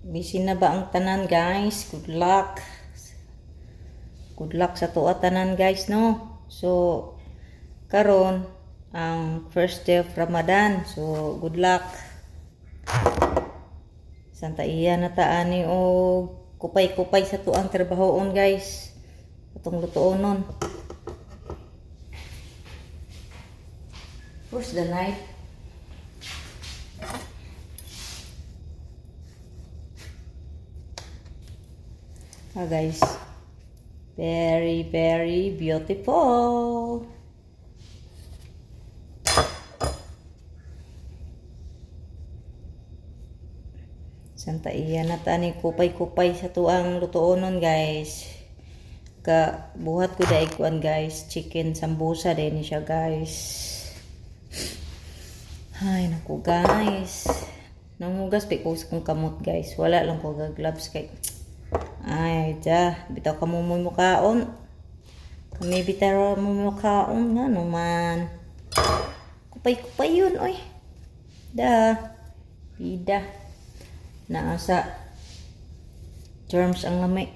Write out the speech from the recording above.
Busy na ba ang tanan guys? Good luck. Good luck sa tuwa tanan guys no. So karon ang first day of Ramadan. So good luck. Santa iya na taani o kupay-kupay sa tuang trabahoon guys. Atong lutuonon. Where's the knife? Guys, very beautiful. Santa iya na tani kupay-kupay sa tuang lutuonon guys. Buhat ko daig kuan guys, chicken sambusa din siya guys. Ay naku guys, nangugas pa ko kung kamot guys, wala lang ko gloves kay ay bitaw ka mo mukhaon, kami bitaw mo mukhaon nga naman, kupay yun oy bida naasa germs ang lamay.